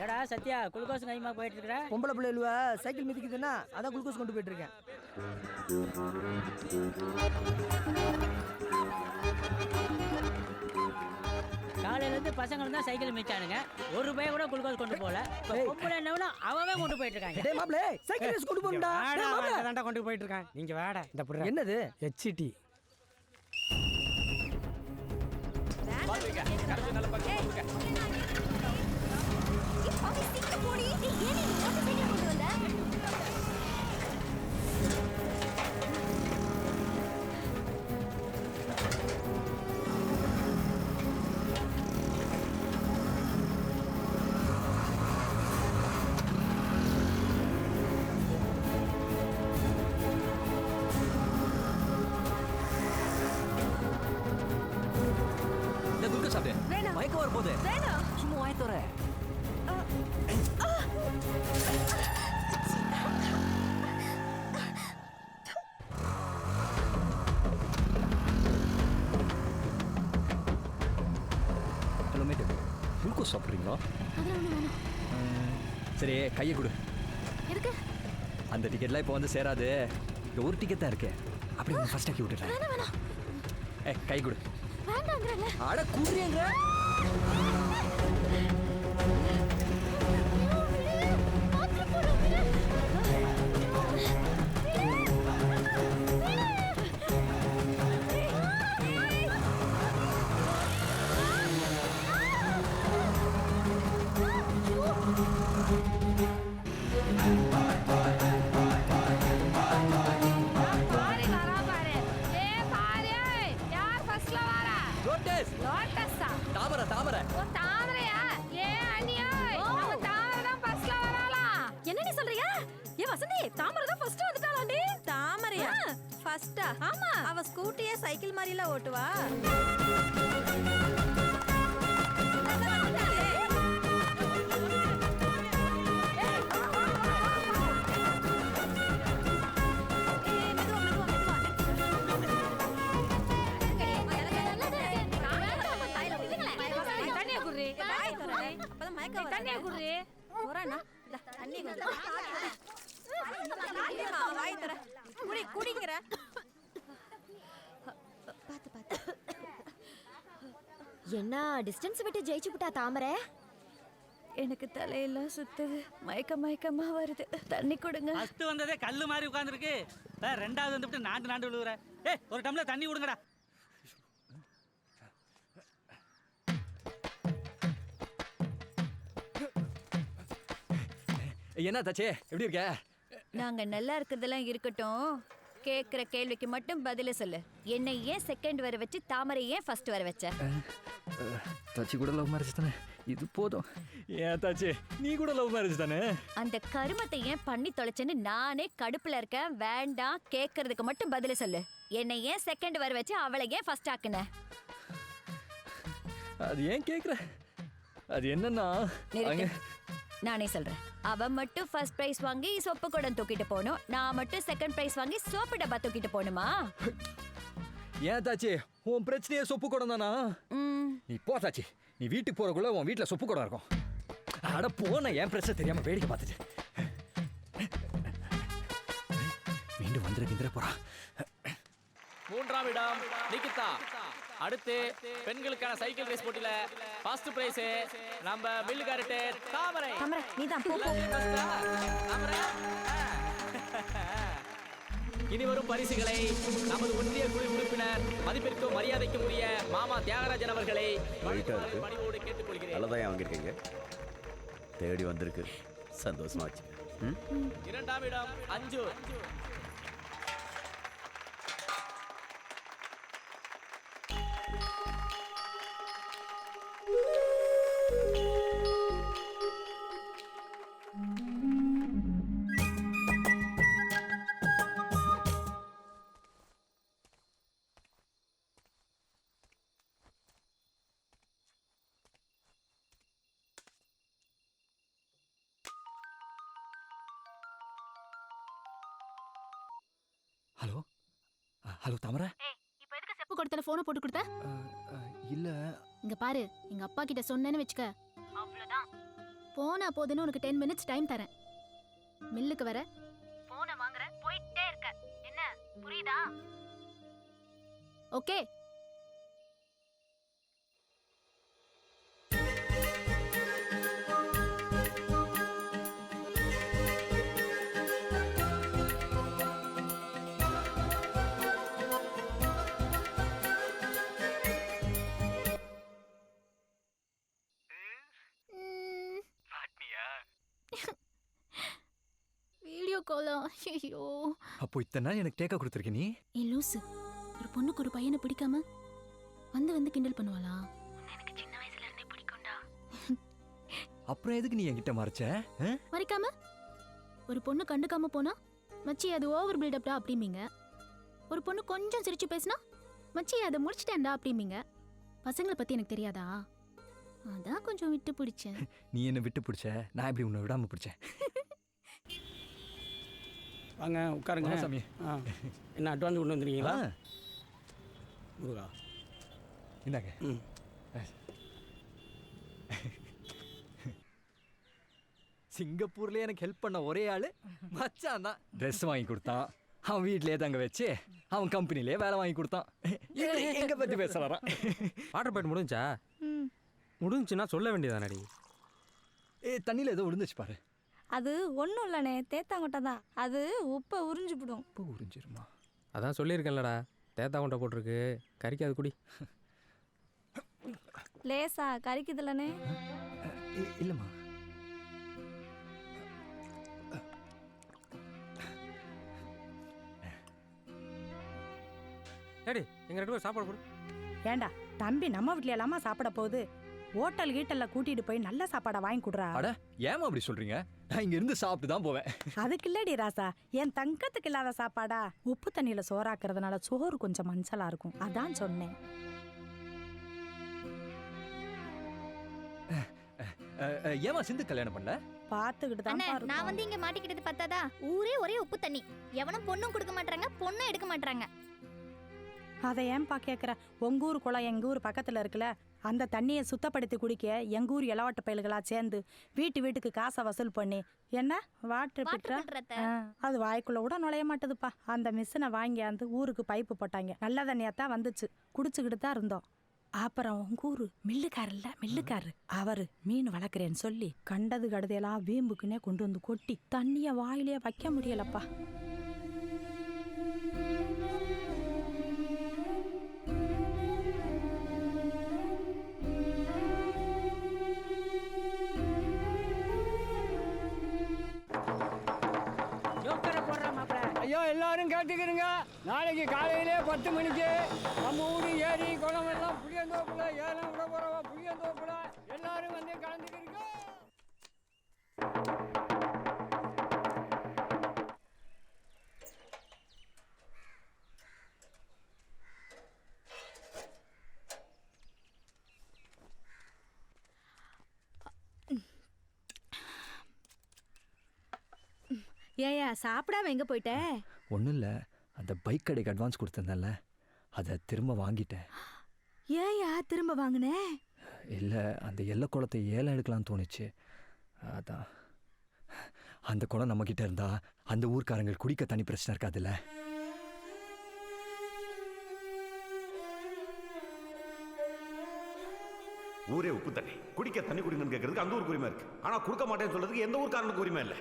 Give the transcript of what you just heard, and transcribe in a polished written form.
ஏடா சத்யா குளுக்கோஸ் கைமா போயிட்டு இருக்கிற? பொம்பளை பிள்ளை இல்லுவ சைக்கிள் மிதிக்குதுன்னா அதான் குளுக்கோஸ் கொண்டு போயிட்டு இருக்கேன். காலையில இருந்து பசங்க தான் சைக்கிள் மிச்சானுங்க, ஒரு ரூபாய் கூட குளுக்கோஸ் கொண்டு போல. பொம்பளை என்னவனா அவவே கொண்டு போயிட்டு இருக்காங்க. டேய் மாப்ளே சைக்கிள் ரேஸ் கொண்டு போணும்டா. அதான்டா கொண்டு போயிட்டு இருக்கேன். நீங்க வாடா. இந்த புடி. என்னது? HT. பாருங்க கரெக்ட் நல்ல பக்கம் போடுங்க. பாவி சிக்க போடி. ஏன் நீ மோட்டர் சைக்கிள் கொண்டு வந்த? இந்த குளுக்கோஸ் சாப்பிடு. மயக்கம் வர போகுது. சும்மா வாய் தோற. ஹலோ மேட், குளுக்கோஸ் சாப்பிட்றீங்களா? சரி கையை கொடு. எதுக்கு? அந்த டிக்கெட்லாம் இப்போ வந்து சேராது. இந்த ஒரு டிக்கெட் தான் இருக்கு. அப்படி ஃபர்ஸ்ட் ஆக்கி விட்டுறேன். கை கொடு. வேண்டாங்கறல. அட குடுறீங்க. தாமரை தாமரை. ஓ தாமரையா? ஏ அண்ணியா? நம்ம தாமரை தான் ஃபர்ஸ்ட்ல வராளா? என்ன நீ சொல்றியா? ஏ வசந்தி, தாமரை தான் ஃபர்ஸ்ட் வந்துட்டாளாண்டி. தாமரையா? ஃபர்ஸ்டா? ஆமா. அவ ஸ்கூட்டியே சைக்கிள் மாதிரில ஓட்டுவா. என்ன டிஸ்டன்ஸ் விட்டு ஜெயிச்சு விட்டா தாமரை? எனக்கு தலையெல்லாம் சுத்துது, மயக்கமா வருது, தண்ணி கொடுங்க. ஃபர்ஸ்ட் வந்ததே கல்லு மாதிரி உட்கார்ந்துருக்கு, ரெண்டாவது வந்துட்டு நாண்டு விழுகுற. ஒரு டம்ளர் தண்ணி கொடுங்கடா. என்ன தாச்சே, எப்படி இருக்க? நாங்க நல்லா இருக்கிறதெல்லாம் இருக்கட்டும், கேக்குற கேள்விக்கு மட்டும் பதில சொல்லு. என்னை ஏன் செகண்ட் வர வச்சு தாமரை ஏன் ஃபர்ஸ்ட் வர வச்ச? தாச்சி கூட லவ் மேரேஜ் தானே, இது போதும். ஏன் தாச்சி, நீ கூட லவ் மேரேஜ் தானே? அந்த கருமத்தை ஏன் பண்ணி தொலைச்சேன்னு நானே கடுப்புல இருக்கேன். வேண்டாம், கேக்குறதுக்கு மட்டும் பதில சொல்லு. என்னை ஏன் செகண்ட் வர வச்சு அவளை ஏன் ஃபர்ஸ்ட் ஆக்குன? அது ஏன் கேக்குற? அது என்னன்னா நானே சொல்றேன். அவ மட்டும் ஃபர்ஸ்ட் பிரைஸ் வாங்கி சொப்பு குடம் தூக்கிட்டு போகணும், நான் மட்டும் செகண்ட் பிரைஸ் வாங்கி சோப்பு டப்பா தூக்கிட்டு போகணுமா? ஏன் தாச்சி, உன் பிரச்சனையே சொப்பு குடம் தானா? நீ போ தாச்சி, நீ வீட்டுக்கு போறக்குள்ள உன் வீட்டுல சொப்பு குடம் இருக்கும். அட போன, என் பிரச்சனை தெரியாம வேடிக்கை பார்த்துட்டு மீண்டும் வந்துருக்கின்ற போறா. மூன்றாம் இடம் நிகிதா. அடுத்து பெண்களுக்கான சைக்கிள் ரேஸ் போட்டியில ஃபர்ஸ்ட் பிரைஸ் நம்ம மில்லுகாரட்டே தாமரை. தாமரை நீதான் போ. தாமரை. இனி வரும் பரிசுகளை நமது ஒன்றிய குழு உறுப்பினர் மதிப்பிற்கும் மரியாதைக்கும் உரிய மாமா தியாகராஜன் அவர்களை பணிவோடு கேட்டுக்கொள்கிறேன். நல்லதான் வாங்கியிருக்கீங்க, தேடி வந்திருக்கு, சந்தோஷமா வச்சு. இரண்டாம் இடம் அஞ்சு. ஹலோ ஹலோ தாமரை. இப்போ எதுக்கு செப்பு கொடுத்தல போனை போட்டு கொடுத்த? இல்ல இங்க பாரு, எங்க அப்பா கிட்ட சொன்னேன்னு வெச்சுக்க, அவ்வளவுதான். போனா போதுன்னு உனக்கு 10 மினிட்ஸ் டைம் தரேன். மில்லுக்கு வர போனை வாங்குற போயிட்டே இருக்க. என்ன புரியுதா? ஓகே. வீடியோ காலா? ஐயோ. அப்போ இத்தனை நாள் எனக்கு டேக்கா கொடுத்துருக்க நீ? ஏ லூசு, ஒரு பொண்ணுக்கு ஒரு பையனை பிடிக்காம வந்து கிண்டல் பண்ணுவாளா? எனக்கு சின்ன வயசுல இருந்தே பிடிக்கும்டா. அப்புறம் எதுக்கு நீ என்கிட்ட மறைச்ச? மறைக்காம ஒரு பொண்ணு கண்டுக்காம போனா மச்சி அது ஓவர் பில்டப்டா அப்படிம்பீங்க. ஒரு பொண்ணு கொஞ்சம் சிரிச்சு பேசினா மச்சி அதை முடிச்சிட்டேன்டா அப்படிம்பீங்க. பசங்களை பத்தி எனக்கு தெரியாதா? அதான் கொஞ்சம் விட்டு பிடிச்சேன். நீ என்ன விட்டு பிடிச்ச, நான் எப்படி உன்னை விடாம பிடிச்சேன்? வாங்க உட்காருங்க சாமி. என்ன அட்வான்ஸ் கொண்டு வந்துருக்கீங்களா? முருகா இந்தாங்க. சிங்கப்பூர்ல எனக்கு ஹெல்ப் பண்ண ஒரே ஆளு மச்சான் தான். ட்ரெஸ் வாங்கி கொடுத்தான், அவன் வீட்லயே தங்க வச்சு அவன் கம்பெனிலே வேலை வாங்கி கொடுத்தான். எங்க பத்தி பேச வரான்? வாட்டர் பாயிண்ட் முடிஞ்சா? முடிஞ்சுன்னா சொல்ல வேண்டியதானடி. தண்ணியில ஏதோ விழுந்துச்சு பாரு. அது ஒன்றும் இல்லைண்ணே, தேத்தாங்கொட்டை தான். அது உப்பை உறிஞ்சிவிடும். உப்பு உறிஞ்சிருமா? அதான் சொல்லியிருக்கேன்லடா, தேத்தா கொண்டை போட்டிருக்கு, கறிக்காது குடி. லேசா கறிக்குதுல்லண்ணே? இல்லைம்மா. ஏடி எங்க 2 பேரும் சாப்பாடு போடு. ஏண்டா தம்பி நம்ம வீட்ல எல்லாமா சாப்பிட போகுது? ஹோட்டல் கீட்டல்ல கூட்டிட்டு போய் நல்ல சாப்பாடை வாங்கி கொடுறா. அட ஏமா அப்படி சொல்றீங்க? நான் இங்க இருந்து சாப்பிட்டு தான் போவேன். அதுக்கு இல்லடி ராசா, என் தங்கத்துக்கு இல்லாத சாப்பாடா? உப்பு தண்ணியில சோறாக்குறதுனால சோறு கொஞ்சம் மஞ்சளா இருக்கும், அதான் சொன்னேன். ஏமா சிந்து கல்யாணம் பண்ணல? பாத்துக்கிட்டு தான் பாரு. நான் வந்து இங்க மாட்டிக்கிட்டது பத்தாதா? ஊரே ஒரே உப்பு தண்ணி. எவனும் பொண்ணும் கொடுக்க மாட்டாங்க, பொண்ணும் எடுக்க மாட்டாங்க. அதை ஏன்பா கேட்குற? உங்க ஊர் குளம் எங்க ஊர் பக்கத்துல இருக்குல்ல, அந்த தண்ணியை சுத்தப்படுத்தி குடிக்க எங்க ஊர் இளவாட்டு பயல்களா சேர்ந்து வீட்டுக்கு காசை வசூல் பண்ணி என்ன வாட்டர் பிட்ரா அது வாய்க்குள்ள கூட நுழைய மாட்டேதுப்பா. அந்த மிஷினை வாங்கியாந்து ஊருக்கு பைப்பு போட்டாங்க. நல்ல தண்ணியாத்தான் வந்துச்சு, குடிச்சுக்கிட்டு தான் இருந்தோம். அப்புறம் உங்க ஊரு மில்லுக்காரு அவரு மீன் வளர்க்குறேன்னு சொல்லி கண்டது கடுதையெல்லாம் வீம்புக்குன்னே கொண்டு வந்து கொட்டி தண்ணிய வாயிலே வைக்க முடியலப்பா. ஐயோ எல்லாரும் கேட்டுக்கிறீங்க, நாளைக்கு காலையிலே 10 மணிக்கு நம்ம ஊர் ஏரி குளம் எல்லாம் புளியந்தோப்புல ஏலம் விட போறவா. புளியந்தோப்புல எல்லாரும் வந்து கலந்துக்கிறீங்க. ஏயா சாப்பிடாம எங்க போயிட்ட? ஒன்றும் இல்லை, அந்த பைக் கடைக்கு அட்வான்ஸ் கொடுத்துருந்தேன்ல, அதை திரும்ப வாங்கிட்டேன். ஏயா திரும்ப வாங்கின? இல்லை, அந்த எல்லை குளத்தை ஏலம் எடுக்கலாம்னு தோணுச்சு, அதான். அந்த குளம் நம்மக்கிட்ட இருந்தா அந்த ஊர்க்காரங்க குடிக்க தண்ணி பிரச்சனை இருக்காதுல்ல. ஊரே உப்பு தண்ணி குடிக்க தண்ணி குடிங்கன்னு கேட்கறதுக்கு அந்த ஊருக்கு உரிமை இருக்கு. ஆனா கொடுக்க மாட்டேன்னு சொல்றதுக்கு எந்த ஊர்க்காரனுக்கு உரிமை இல்லை.